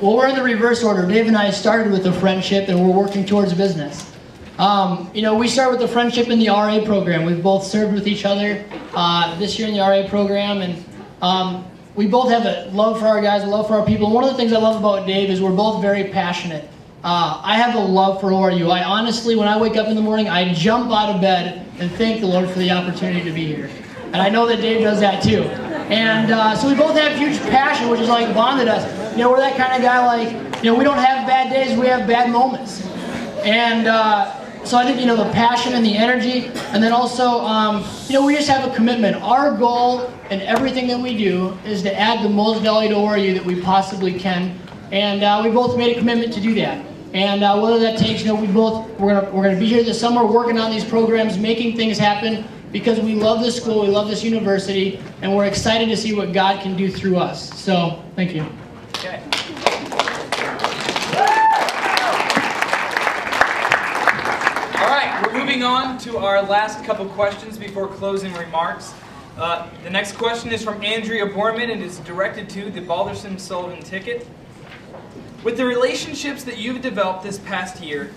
well, we're in the reverse order. Dave and I started with a friendship, and we're working towards business. You know, we started with the friendship in the RA program. We've both served with each other this year in the RA program, and we both have a love for our guys, a love for our people. And one of the things I love about Dave is we're both very passionate. I have a love for ORU. I honestly, when I wake up in the morning, I jump out of bed and thank the Lord for the opportunity to be here. And I know that Dave does that too. And so we both have huge passion, which is like bonded us. You know, we're that kind of guy, like, you know, we don't have bad days, we have bad moments. And so I think, you know, the passion and the energy, and then also, you know, we just have a commitment. Our goal in everything that we do is to add the most value to ORU that we possibly can. And we both made a commitment to do that. And whether that takes, you know, we're gonna be here this summer working on these programs, making things happen, because we love this school, we love this university, and we're excited to see what God can do through us. So, thank you. Okay. All right, we're moving on to our last couple questions before closing remarks. The next question is from Andrea Borman and is directed to the Balderson-Sullivan ticket. With the relationships that you've developed this past year,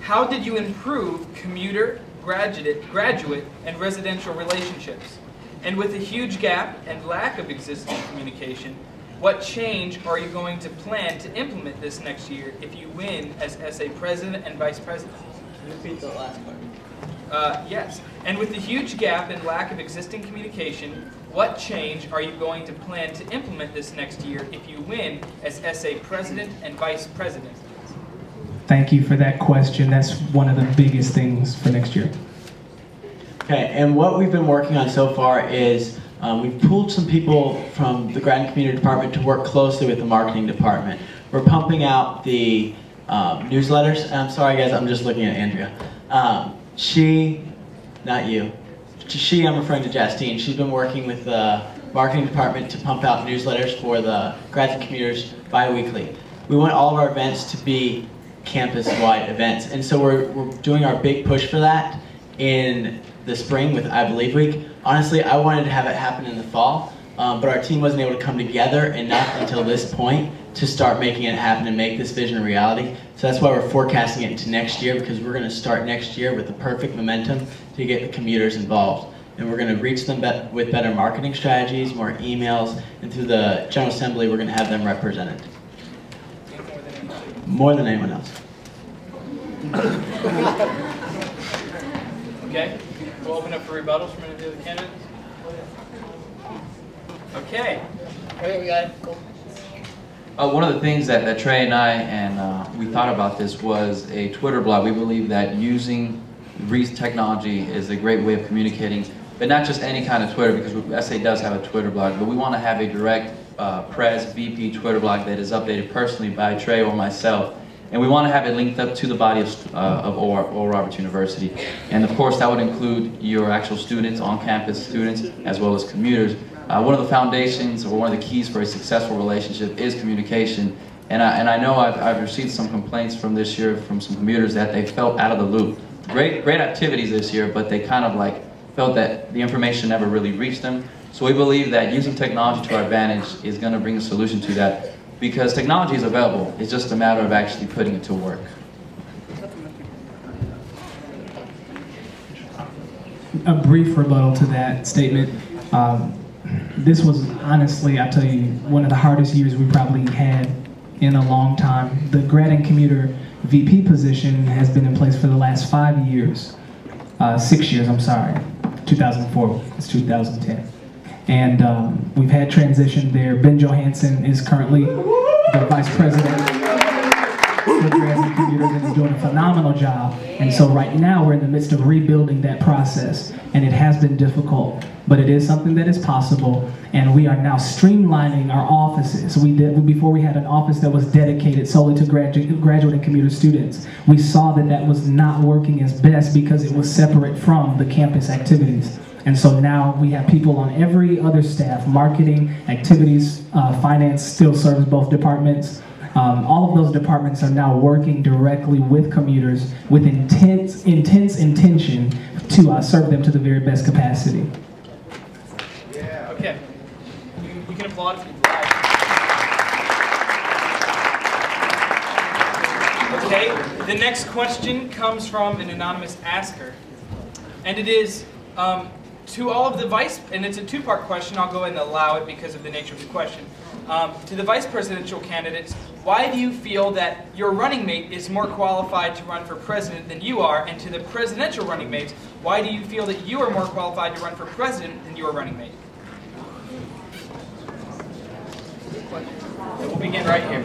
how did you improve commuter, graduate, and residential relationships? And with a huge gap and lack of existing communication, what change are you going to plan to implement this next year if you win as SA President and Vice President? Can you repeat the last part? Yes. And with the huge gap and lack of existing communication, what change are you going to plan to implement this next year if you win as SA President and Vice President? Thank you for that question. That's one of the biggest things for next year. Okay, and what we've been working on so far is we've pulled some people from the Grad and Community Department to work closely with the Marketing Department. We're pumping out the newsletters. I'm sorry guys, I'm just looking at Andrea. She, not you. I'm referring to Justine. She's been working with the Marketing Department to pump out newsletters for the grads and commuters bi-weekly. We want all of our events to be campus-wide events, and so we're doing our big push for that in the spring with I Believe Week. Honestly, I wanted to have it happen in the fall, but our team wasn't able to come together enough until this point to start making it happen and make this vision a reality. So that's why we're forecasting it into next year, because we're going to start next year with the perfect momentum to get the commuters involved. And we're going to reach them with better marketing strategies, more emails, and through the General Assembly we're going to have them represented. More than anyone else. Okay, we'll open up for rebuttals from any of the other candidates. Okay. Okay, we got it. Cool. One of the things that Trey and I we thought about this was a Twitter blog. We believe that using technology is a great way of communicating, but not just any kind of Twitter, because SA does have a Twitter blog, but we want to have a direct Pres VP Twitter blog that is updated personally by Trey or myself. And we want to have it linked up to the body of Oral Roberts University. And of course that would include your actual students, on-campus students, as well as commuters. One of the foundations, or one of the keys for a successful relationship is communication. And I know I've received some complaints from this year from some commuters that they felt out of the loop. Great activities this year, but they kind of like felt that the information never really reached them. So we believe that using technology to our advantage is going to bring a solution to that, because technology is available. It's just a matter of actually putting it to work. A brief rebuttal to that statement. This was honestly, I tell you, one of the hardest years we probably had in a long time. The grad and commuter VP position has been in place for the last 5 years. 6 years, I'm sorry. 2004, it's 2010. And we've had transition there. Ben Johansson is currently the vice president for grads and commuters and is doing a phenomenal job. And so right now we're in the midst of rebuilding that process, and it has been difficult, but it is something that is possible. And we are now streamlining our offices. Before we had an office that was dedicated solely to graduate and commuter students. We saw that that was not working as best because it was separate from the campus activities. And so now we have people on every other staff, marketing, activities, finance still serves both departments. All of those departments are now working directly with commuters with intense intention to serve them to the very best capacity. Yeah, okay. You can applaud if you'd like. Okay, the next question comes from an anonymous asker. And it is, to all of the vice, and it's a two-part question, I'll go ahead and allow it because of the nature of the question. To the vice presidential candidates, why do you feel that your running mate is more qualified to run for president than you are? And to the presidential running mates, why do you feel that you are more qualified to run for president than your running mate? And we'll begin right here.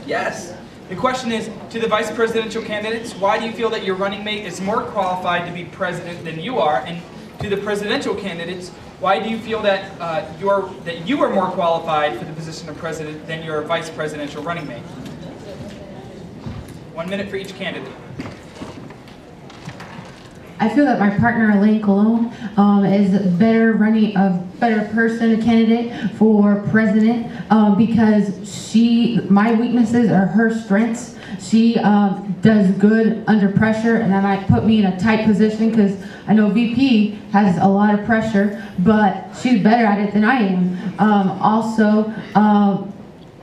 Yes. The question is, to the vice presidential candidates, why do you feel that your running mate is more qualified to be president than you are? And to the presidential candidates, why do you feel that you are more qualified for the position of president than your vice presidential running mate? 1 minute for each candidate. I feel that my partner Elaine Colon is a better person, a candidate for president because my weaknesses are her strengths. She does good under pressure, and that might put me in a tight position because I know VP has a lot of pressure, but she's better at it than I am. Also,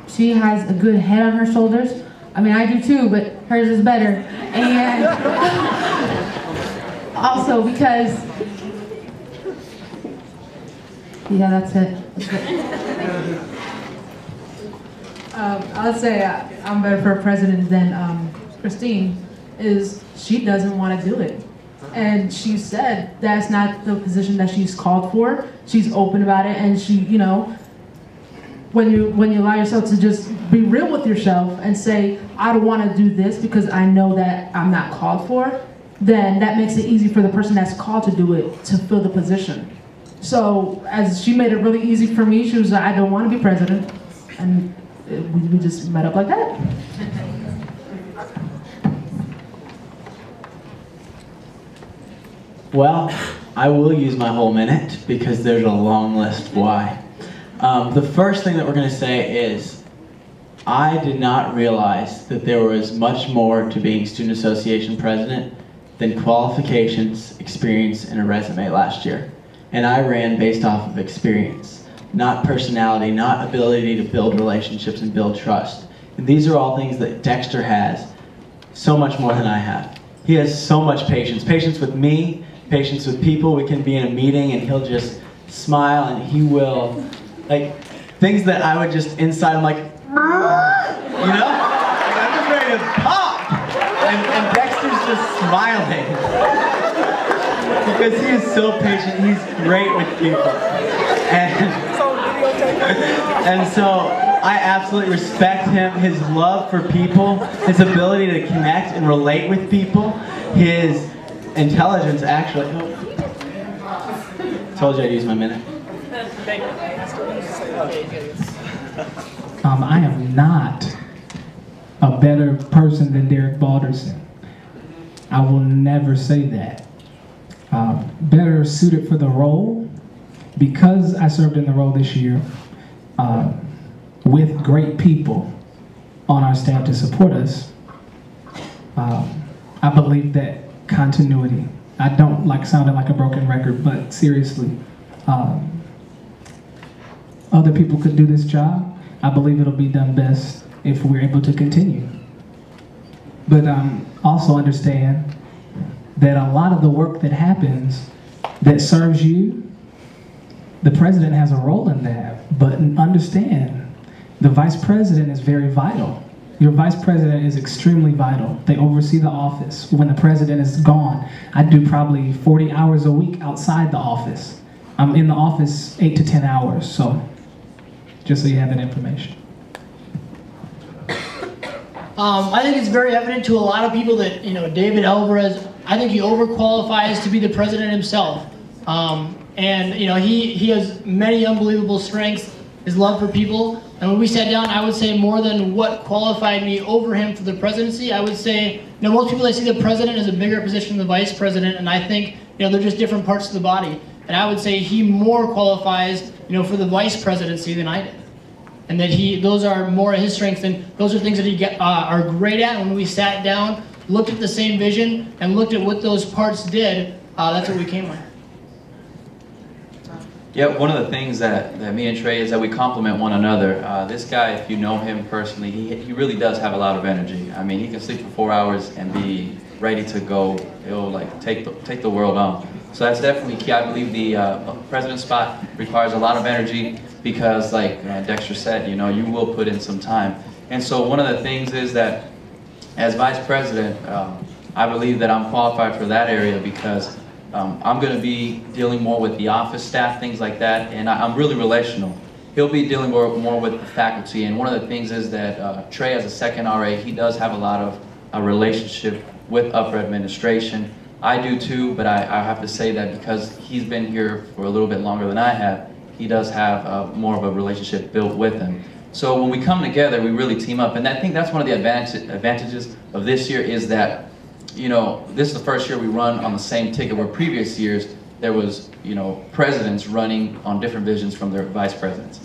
she has a good head on her shoulders. I mean, I do too, but hers is better. And also because, yeah, that's it. I'd say I'm better for president than Christine. She doesn't want to do it, and she said that's not the position that she's called for. She's open about it, and she, you know, when you allow yourself to just be real with yourself and say, I don't want to do this because I know that I'm not called for, then that makes it easy for the person that's called to do it to fill the position. So as she made it really easy for me, she was like, I don't want to be president, and we just met up like that. Well, I will use my whole minute because there's a long list why. The first thing that we're going to say is I did not realize that there was much more to being Student Association president than qualifications, experience, and a resume last year. And I ran based off of experience, not personality, not ability to build relationships and build trust. And these are all things that Dexter has so much more than I have. He has so much patience. Patience with me, patience with people. We can be in a meeting and he'll just smile and he will, like, things that I would just inside, I'm like, you know? Like, I'm just ready to pop. And Dexter's just smiling. Because he is so patient, he's great with people. And so I absolutely respect him, his love for people, his ability to connect and relate with people, his intelligence actually. Told you I'd use my minute. I am not a better person than Derek Balderson. I will never say that. Better suited for the role because I served in the role this year with great people on our staff to support us. I believe that continuity. I don't like sounding like a broken record, but seriously, other people could do this job. I believe it'll be done best if we're able to continue. But also understand that a lot of the work that happens that serves you, the president has a role in that, but understand the vice president is very vital. Your vice president is extremely vital. They oversee the office. When the president is gone, I do probably 40 hours a week outside the office. I'm in the office 8 to 10 hours, so just so you have that information. I think it's very evident to a lot of people that, you know, David Alvarez, I think he overqualifies to be the president himself. And, you know, he has many unbelievable strengths, his love for people. And when we sat down, I would say more than what qualified me over him for the presidency, I would say, you know, most people, they see the president as a bigger position than the vice president, and I think, you know, they're just different parts of the body. And I would say he more qualifies, you know, for the vice presidency than I did. And that those are more his strengths, and those are things that he are great at. When we sat down, looked at the same vision, and looked at what those parts did, that's what we came with. Yeah, one of the things that me and Trey is that we complement one another. This guy, if you know him personally, he really does have a lot of energy. I mean, he can sleep for 4 hours and be ready to go. He'll like take the world on. So that's definitely key. I believe the president spot requires a lot of energy because, like Dexter said, you know, you will put in some time. And so one of the things is that as vice president, I believe that I'm qualified for that area because I'm going to be dealing more with the office staff, things like that, and I'm really relational. He'll be dealing more with the faculty, and one of the things is that Trey, as a second RA, he does have a lot of a relationship with upper administration. I do too, but I have to say that because he's been here for a little bit longer than I have, he does have more of a relationship built with him. So when we come together, we really team up, and I think that's one of the advantages of this year is that, you know, this is the first year we run on the same ticket, where previous years there was, you know, presidents running on different visions from their vice presidents.